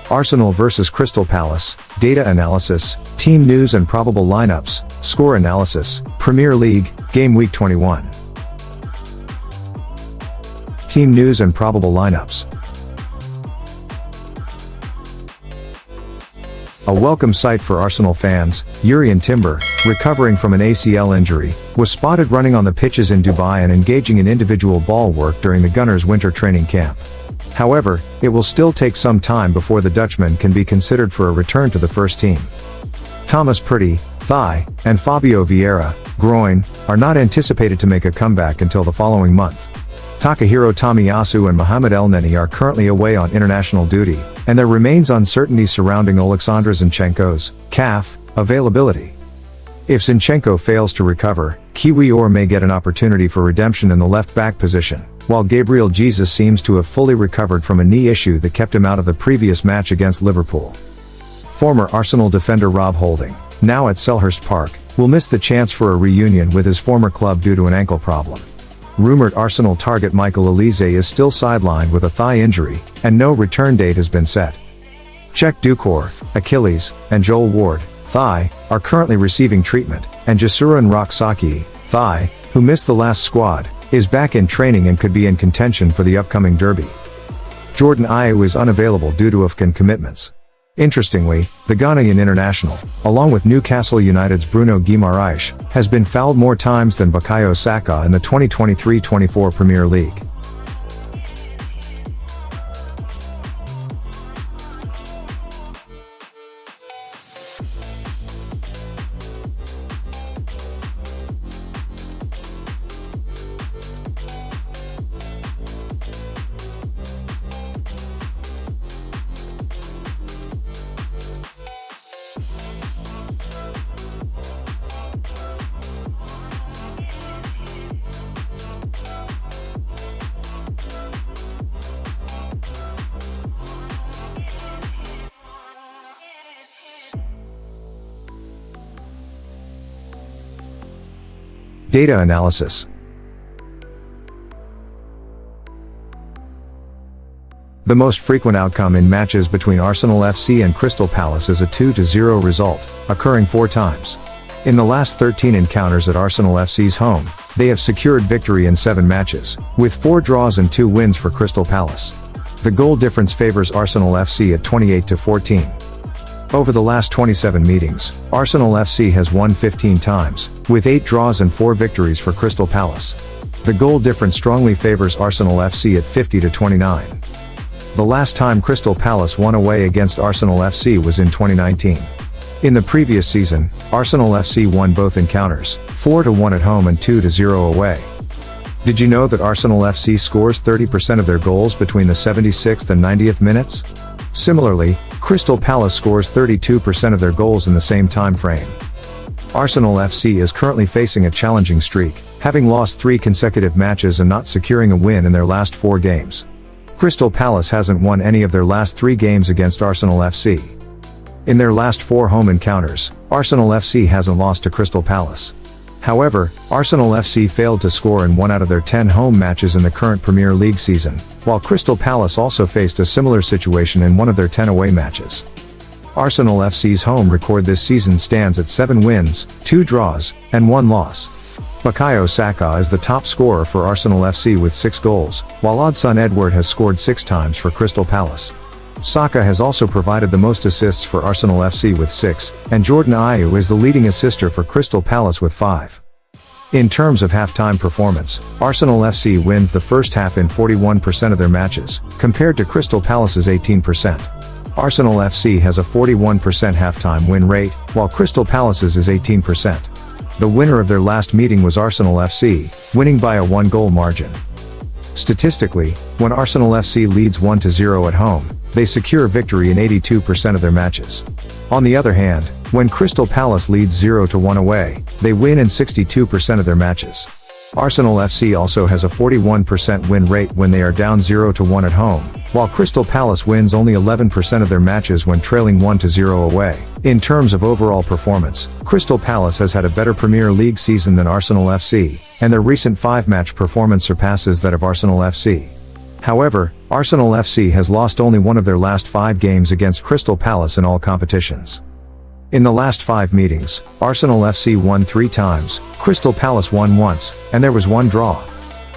Arsenal vs Crystal Palace, data analysis, team news and probable lineups, score analysis, Premier League, Game Week 21. Team news and probable lineups. A welcome sight for Arsenal fans, Jurrien Timber, recovering from an ACL injury, was spotted running on the pitches in Dubai and engaging in individual ball work during the Gunners' winter training camp. However, it will still take some time before the Dutchman can be considered for a return to the first team. Thomas Partey, thigh, and Fabio Vieira, groin, are not anticipated to make a comeback until the following month. Takehiro Tomiyasu and Mohamed Elneny are currently away on international duty, and there remains uncertainty surrounding Oleksandr Zinchenko's calf availability. If Zinchenko fails to recover, Kiwior may get an opportunity for redemption in the left-back position, while Gabriel Jesus seems to have fully recovered from a knee issue that kept him out of the previous match against Liverpool. Former Arsenal defender Rob Holding, now at Selhurst Park, will miss the chance for a reunion with his former club due to an ankle problem. Rumored Arsenal target Michael Olise is still sidelined with a thigh injury, and no return date has been set. Czech Dukor, Achilles, and Joel Ward, thigh, are currently receiving treatment, and Jurrien Timber, thigh, who missed the last squad, is back in training and could be in contention for the upcoming derby. Jordan Ayew is unavailable due to AFCON commitments. Interestingly, the Ghanaian international, along with Newcastle United's Bruno Guimaraes, has been fouled more times than Bukayo Saka in the 2023-24 Premier League. Data analysis. The most frequent outcome in matches between Arsenal FC and Crystal Palace is a 2-0 result, occurring 4 times. In the last 13 encounters at Arsenal FC's home, they have secured victory in 7 matches, with 4 draws and 2 wins for Crystal Palace. The goal difference favors Arsenal FC at 28-14. Over the last 27 meetings, Arsenal FC has won 15 times, with 8 draws and 4 victories for Crystal Palace. The goal difference strongly favors Arsenal FC at 50-29. The last time Crystal Palace won away against Arsenal FC was in 2019. In the previous season, Arsenal FC won both encounters, 4-1 at home and 2-0 away. Did you know that Arsenal FC scores 30% of their goals between the 76th and 90th minutes? Similarly, Crystal Palace scores 32% of their goals in the same time frame. Arsenal FC is currently facing a challenging streak, having lost 3 consecutive matches and not securing a win in their last 4 games. Crystal Palace hasn't won any of their last 3 games against Arsenal FC. In their last 4 home encounters, Arsenal FC hasn't lost to Crystal Palace. However, Arsenal FC failed to score in 1 out of their 10 home matches in the current Premier League season, while Crystal Palace also faced a similar situation in 1 of their 10 away matches. Arsenal FC's home record this season stands at 7 wins, 2 draws, and 1 loss. Bukayo Saka is the top scorer for Arsenal FC with 6 goals, while Odsonne Edouard has scored 6 times for Crystal Palace. Saka has also provided the most assists for Arsenal FC with 6, and Jordan Ayew is the leading assister for Crystal Palace with 5. In terms of halftime performance, Arsenal FC wins the first half in 41% of their matches, compared to Crystal Palace's 18%. Arsenal FC has a 41% halftime win rate, while Crystal Palace's is 18%. The winner of their last meeting was Arsenal FC, winning by a 1-goal margin. Statistically, when Arsenal FC leads 1-0 at home, they secure victory in 82% of their matches. On the other hand, when Crystal Palace leads 0-1 away, they win in 62% of their matches. Arsenal FC also has a 41% win rate when they are down 0-1 at home, while Crystal Palace wins only 11% of their matches when trailing 1-0 away. In terms of overall performance, Crystal Palace has had a better Premier League season than Arsenal FC, and their recent 5-match performance surpasses that of Arsenal FC. However, Arsenal FC has lost only one of their last 5 games against Crystal Palace in all competitions. In the last 5 meetings, Arsenal FC won 3 times, Crystal Palace won once, and there was 1 draw.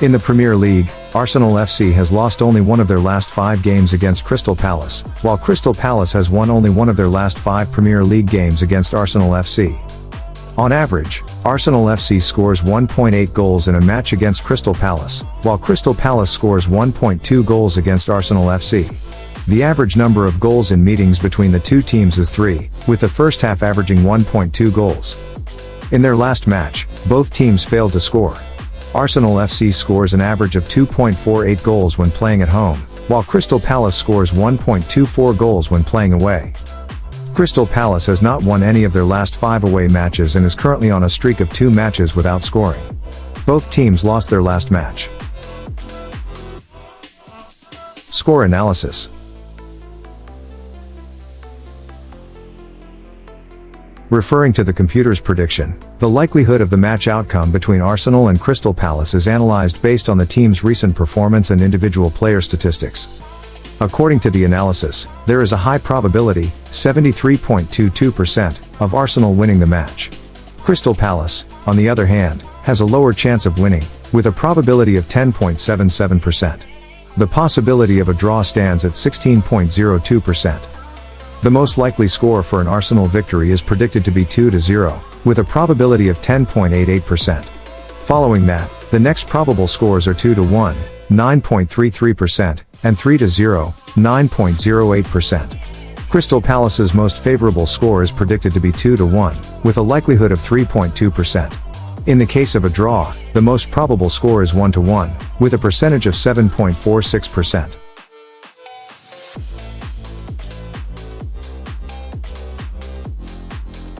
In the Premier League, Arsenal FC has lost only one of their last 5 games against Crystal Palace, while Crystal Palace has won only one of their last 5 Premier League games against Arsenal FC. On average, Arsenal FC scores 1.8 goals in a match against Crystal Palace, while Crystal Palace scores 1.2 goals against Arsenal FC. The average number of goals in meetings between the two teams is 3, with the first half averaging 1.2 goals. In their last match, both teams failed to score. Arsenal FC scores an average of 2.48 goals when playing at home, while Crystal Palace scores 1.24 goals when playing away. Crystal Palace has not won any of their last 5 away matches and is currently on a streak of 2 matches without scoring. Both teams lost their last match. Score analysis. Referring to the computer's prediction, the likelihood of the match outcome between Arsenal and Crystal Palace is analyzed based on the team's recent performance and individual player statistics. According to the analysis, there is a high probability, 73.22%, of Arsenal winning the match. Crystal Palace, on the other hand, has a lower chance of winning, with a probability of 10.77%. The possibility of a draw stands at 16.02%. The most likely score for an Arsenal victory is predicted to be 2-0, with a probability of 10.88%. Following that, the next probable scores are 2-1, 9.33%, and 3-0, 9.08%. Crystal Palace's most favorable score is predicted to be 2-1, with a likelihood of 3.2%. In the case of a draw, the most probable score is 1-1, with a percentage of 7.46%.